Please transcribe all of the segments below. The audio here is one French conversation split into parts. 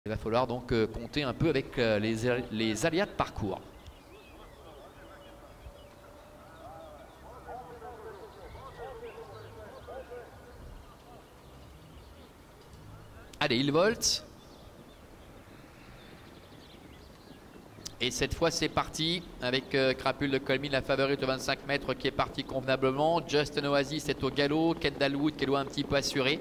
Il va falloir donc compter un peu avec les aléas de parcours. Allez, il volte. Et cette fois c'est parti avec Crapule de Colmine, la favorite de 25 mètres qui est partie convenablement. Just an Oasis est au galop, Kendall Wood qui est loin un petit peu assuré.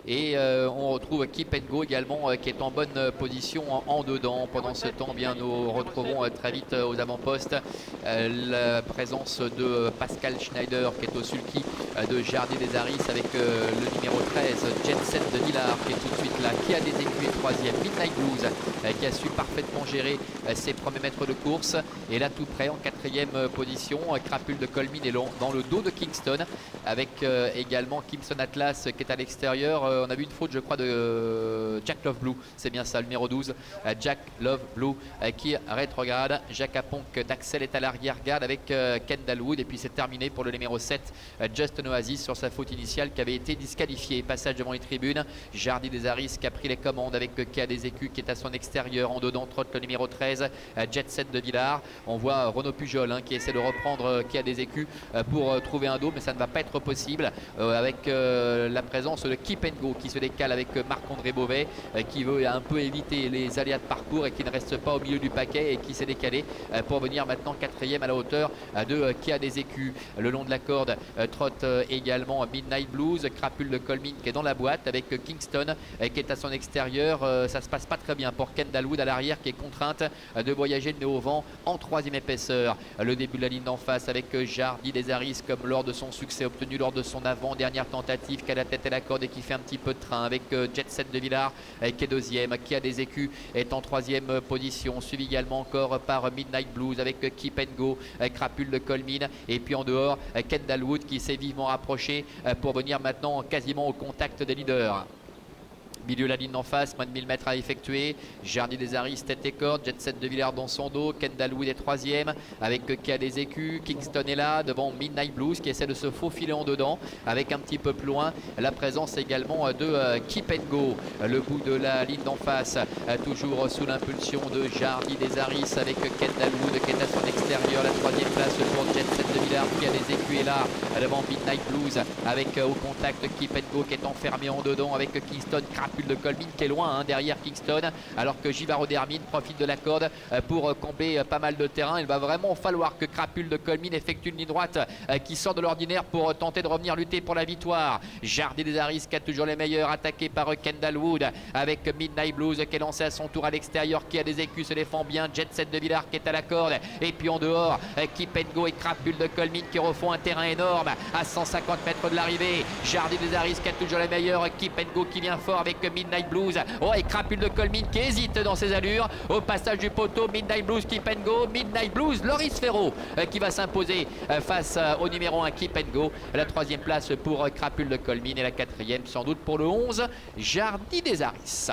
Et on retrouve Keep and Go également qui est en bonne position en dedans. Pendant ce temps, bien, nous retrouvons très vite aux avant-postes la présence de Pascal Schneider qui est au sulky de Jardy des Aris avec le numéro 13, Jensen de Villard qui est tout de suite là, qui a des écus et troisième, Midnight Blues qui a su parfaitement gérer ses premiers mètres de course. Et là tout près en quatrième position, Crapule de Colmine est dans le dos de Kingston avec également Kimson Atlas qui est à l'extérieur. On a vu une faute je crois de Jack Love Blue, c'est bien ça, le numéro 12, Jack Love Blue qui rétrograde. Jacques Aponc d'Axel est à l'arrière-garde avec Kendall Wood. Et puis c'est terminé pour le numéro 7, Just an Oasis sur sa faute initiale qui avait été disqualifié. Passage devant les tribunes, Jardy des Aris qui a pris les commandes avec Kia des Écus qui est à son extérieur. En dedans trotte le numéro 13, Jet Set de Villard. On voit Renaud Pujol qui essaie de reprendre Kia des Écus pour trouver un dos, mais ça ne va pas être possible avec la présence de Keep and Go qui se décale avec Marc-André Beauvais qui veut un peu éviter les aléas de parcours et qui ne reste pas au milieu du paquet et qui s'est décalé pour venir maintenant quatrième à la hauteur de Kia des Écus. Le long de la corde trotte également Midnight Blues, Crapule de Colmine qui est dans la boîte avec Kingston qui est à son extérieur. Ça se passe pas très bien pour Kendall Wood à l'arrière qui est contrainte de voyager de nez au vent en troisième épaisseur. Le début de la ligne d'en face avec Jardy des Aris comme lors de son succès obtenu lors de son avant-dernière tentative, qui a la tête et la corde et qui fait un petit peu de train avec Jet Set de Villard qui est deuxième, qui a des écus est en troisième position, suivi également encore par Midnight Blues avec Keep and Go, Crapule de Colmine, et puis en dehors Kendall Wood qui s'est vivement rapproché pour venir maintenant quasiment au contact des leaders. Milieu de la ligne d'en face, moins de 1000 mètres à effectuer. Jardy des Aris, tête et corde. Jet Set de Villard dans son dos. Kendall Wood est troisième avec Kia des Écus. Kingston est là devant Midnight Blues qui essaie de se faufiler en dedans avec un petit peu plus loin la présence également de Keep and Go. Le bout de la ligne d'en face, toujours sous l'impulsion de Jardy des Aris avec Kendall Wood qui est à son extérieur. La troisième place pour Jet Set de Villard qui a des écus est là devant Midnight Blues avec au contact Keep and Go qui est enfermé en dedans avec Kingston. Crapule de Colmine qui est loin derrière Kingston, alors que Givaro Dermine profite de la corde pour combler pas mal de terrain. Il va vraiment falloir que Crapule de Colmine effectue une ligne droite qui sort de l'ordinaire pour tenter de revenir lutter pour la victoire. Jardy des Aris qui a toujours les meilleurs, attaqué par Kendall Wood avec Midnight Blues qui est lancé à son tour à l'extérieur, qui a des écus, se défend bien. Jet Set de Villard qui est à la corde, et puis en dehors Keep and Go et Crapule de Colmine qui refont un terrain énorme à 150 mètres de l'arrivée. Jardy des Aris qui a toujours les meilleurs, Keep and Go qui vient fort avec Midnight Blues. Oh, et Crapule de Colmine qui hésite dans ses allures au passage du poteau. Midnight Blues, Keep and Go. Midnight Blues, Loris Ferro qui va s'imposer face au numéro 1 Keep and Go. La troisième place pour Crapule de Colmine et la quatrième sans doute pour le 11 Jardy des Aris.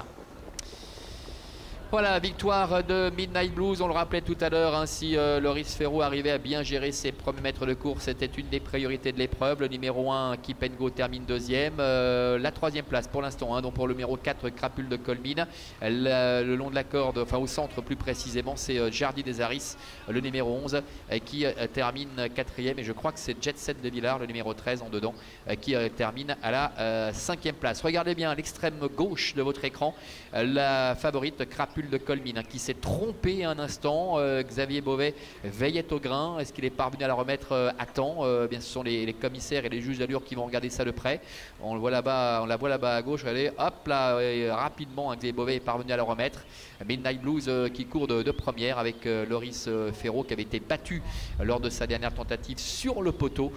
Voilà, victoire de Midnight Blues, on le rappelait tout à l'heure, si Loris Ferro arrivait à bien gérer ses premiers mètres de course, c'était une des priorités de l'épreuve. Le numéro 1, Keep and Go, termine deuxième. La troisième place pour l'instant, donc pour le numéro 4, Crapule de Colmine. Le long de la corde, enfin au centre plus précisément, c'est Jardy des Aris, le numéro 11, qui termine quatrième. Et je crois que c'est Jet Set de Villard, le numéro 13 en dedans, qui termine à la cinquième place. Regardez bien à l'extrême gauche de votre écran, la favorite Crapule de Colmine qui s'est trompé un instant. Xavier Beauvais veillait au grain. Est-ce qu'il est parvenu à la remettre à temps? Bien, ce sont les commissaires et les juges d'allure qui vont regarder ça de près. On le voit là-bas, on la voit là-bas à gauche. Regardez, hop là, et rapidement Xavier Beauvais est parvenu à la remettre. Midnight Blues qui court de première avec Loris Ferro qui avait été battu lors de sa dernière tentative sur le poteau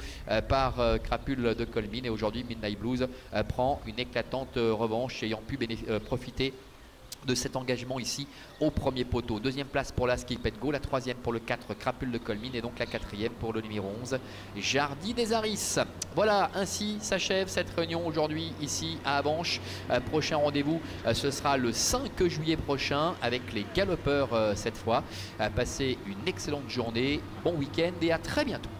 par Crapule de Colmine. Et aujourd'hui Midnight Blues prend une éclatante revanche, ayant pu profiter de cet engagement ici au premier poteau. Deuxième place pour la Keep and Go, la troisième pour le 4 Crapule de Colmine et donc la quatrième pour le numéro 11 Jardy des Aris. Voilà, ainsi s'achève cette réunion aujourd'hui ici à Avanches. Prochain rendez-vous ce sera le 5 juillet prochain avec les galopeurs cette fois. Passez une excellente journée, bon week-end et à très bientôt.